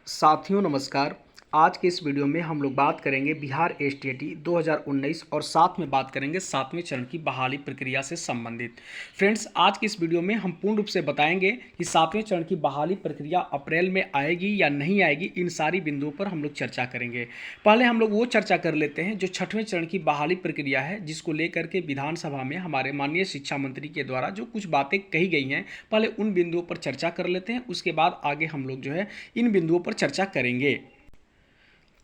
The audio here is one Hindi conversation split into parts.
साथियों नमस्कार। आज के इस वीडियो में हम लोग बात करेंगे बिहार एसटीईटी 2019 और साथ में बात करेंगे 7वें चरण की बहाली प्रक्रिया से संबंधित। फ्रेंड्स, आज के इस वीडियो में हम पूर्ण रूप से बताएंगे कि 7वें चरण की बहाली प्रक्रिया अप्रैल में आएगी या नहीं आएगी। इन सारी बिंदुओं पर हम लोग चर्चा करेंगे। पहले हम लोग वो चर्चा कर लेते हैं जो 6वें चरण की बहाली प्रक्रिया है, जिसको लेकर के विधानसभा में हमारे माननीय शिक्षा मंत्री के द्वारा जो कुछ बातें कही गई हैं, पहले उन बिंदुओं पर चर्चा कर लेते हैं। उसके बाद आगे हम लोग जो है इन बिंदुओं पर चर्चा करेंगे।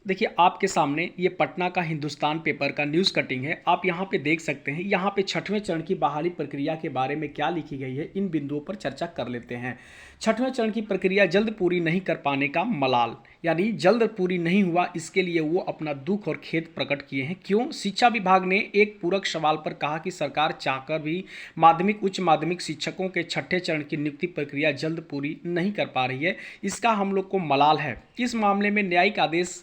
देखिए, आपके सामने ये पटना का हिंदुस्तान पेपर का न्यूज़ कटिंग है। आप यहाँ पे देख सकते हैं। यहाँ पे 6वें चरण की बहाली प्रक्रिया के बारे में क्या लिखी गई है, इन बिंदुओं पर चर्चा कर लेते हैं। 6वें चरण की प्रक्रिया जल्द पूरी नहीं कर पाने का मलाल, यानी जल्द पूरी नहीं हुआ, इसके लिए वो अपना दुख और खेद प्रकट किए हैं। क्यों? शिक्षा विभाग ने एक पूरक सवाल पर कहा कि सरकार चाहकर भी माध्यमिक उच्च माध्यमिक शिक्षकों के 6ठे चरण की नियुक्ति प्रक्रिया जल्द पूरी नहीं कर पा रही है। इसका हम लोग को मलाल है। इस मामले में न्यायिक आदेश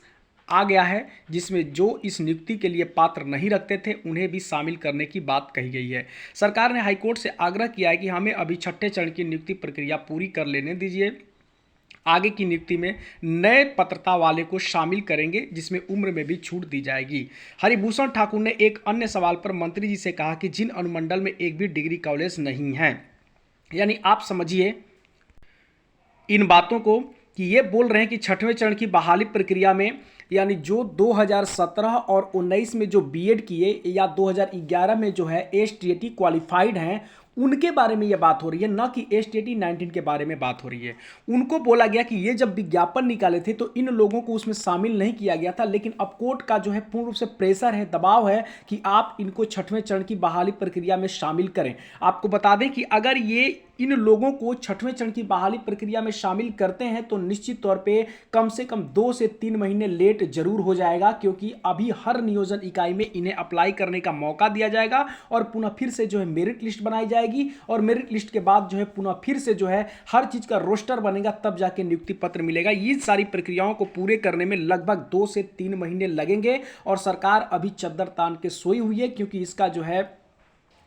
आ गया है, जिसमें जो इस नियुक्ति के लिए पात्र नहीं रखते थे उन्हें भी शामिल करने की बात कही गई है। सरकार ने हाईकोर्ट से आग्रह किया है कि हमें अभी 6ठे चरण की नियुक्ति प्रक्रिया पूरी कर लेने दीजिए। आगे की नियुक्ति में नए पात्रता वाले को शामिल करेंगे, जिसमें उम्र में भी छूट दी जाएगी। हरिभूषण ठाकुर ने एक अन्य सवाल पर मंत्री जी से कहा कि जिन अनुमंडल में एक भी डिग्री कॉलेज नहीं है, यानी आप समझिए इन बातों को कि ये बोल रहे हैं कि 6वें चरण की बहाली प्रक्रिया में, यानी जो 2017 और 19 में जो बीएड किए या 2011 में जो है एसटीईटी क्वालिफाइड हैं, उनके बारे में ये बात हो रही है, ना कि एसटीईटी 19 के बारे में बात हो रही है। उनको बोला गया कि ये जब विज्ञापन निकाले थे तो इन लोगों को उसमें शामिल नहीं किया गया था, लेकिन अब कोर्ट का जो है पूर्ण रूप से प्रेशर है, दबाव है कि आप इनको 6वें चरण की बहाली प्रक्रिया में शामिल करें। आपको बता दें कि अगर ये इन लोगों को 6वें चरण की बहाली प्रक्रिया में शामिल करते हैं तो निश्चित तौर पे कम से कम 2 से 3 महीने लेट जरूर हो जाएगा, क्योंकि अभी हर नियोजन इकाई में इन्हें अप्लाई करने का मौका दिया जाएगा और पुनः फिर से जो है मेरिट लिस्ट बनाई जाएगी और मेरिट लिस्ट के बाद जो है पुनः फिर से जो है हर चीज का रोस्टर बनेगा, तब जाके नियुक्ति पत्र मिलेगा। ये सारी प्रक्रियाओं को पूरे करने में लगभग 2 से 3 महीने लगेंगे और सरकार अभी चद्दर तान के सोई हुई है, क्योंकि इसका जो है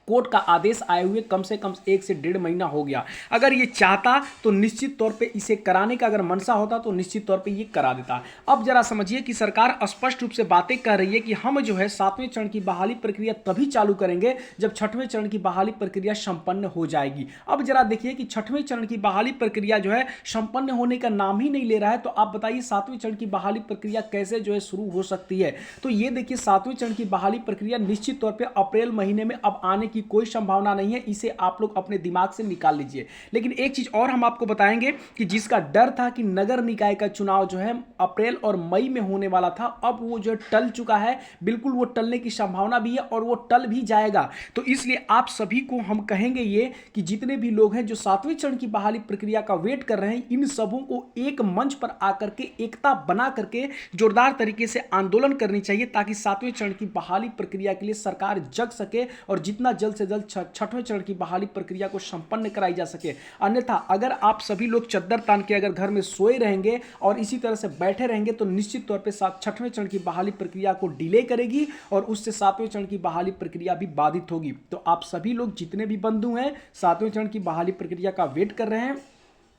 कोर्ट का आदेश आए हुए कम से कम 1 से 1.5 महीना हो गया। अगर ये चाहता तो निश्चित तौर पे इसे कराने का अगर मनसा होता तो निश्चित तौर पे ये करा देता। अब जरा समझिए कि सरकार स्पष्ट रूप से बातें कर रही है कि हम जो है 7वें चरण की बहाली प्रक्रिया तभी चालू करेंगे जब 6वें चरण की बहाली प्रक्रिया संपन्न हो जाएगी। अब जरा देखिए कि 6वें चरण की बहाली प्रक्रिया जो है संपन्न होने का नाम ही नहीं ले रहा है, तो आप बताइए 7वें चरण की बहाली प्रक्रिया कैसे जो है शुरू हो सकती है। तो ये देखिए 7वें चरण की बहाली प्रक्रिया निश्चित तौर पर अप्रैल महीने में अब आने की कोई संभावना नहीं है। इसे आप लोग अपने दिमाग से निकाल लीजिए। लेकिन एक चीज और हम आपको बताएंगे कि जिसका डर था कि नगर निकाय का चुनाव जो है अप्रैल और मई में होने वाला था, अब वो जो टल चुका है। बिल्कुल वो टलने की संभावना भी है और वो टल भी जाएगा। तो इसलिए आप सभी को हम कहेंगे ये कि जितने भी लोग हैं जो 7वें चरण की बहाली प्रक्रिया का वेट कर रहे हैं, इन सबों को एक मंच पर आकर के एकता बना करके जोरदार तरीके से आंदोलन करनी चाहिए, ताकि 7वें चरण की बहाली प्रक्रिया के लिए सरकार जग सके और जितना जल्द से जल्द 6वें चरण की बहाली प्रक्रिया को संपन्न कराई जा सके। अन्यथा अगर आप सभी लोग चद्दर तान के अगर घर में सोए रहेंगे और इसी तरह से बैठे रहेंगे तो निश्चित तौर पे 6वें चरण की बहाली प्रक्रिया को डिले करेगी और उससे 7वें चरण की बहाली प्रक्रिया भी बाधित होगी। तो आप सभी लोग जितने भी बंधु हैं 7वें चरण की बहाली प्रक्रिया का वेट कर रहे हैं,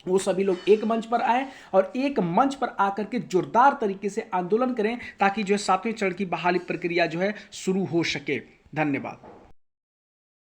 वो सभी लोग एक मंच पर आए और एक मंच पर आकर के जोरदार तरीके से आंदोलन करें, ताकि जो है 7वें चरण की बहाली प्रक्रिया जो है शुरू हो सके। धन्यवाद।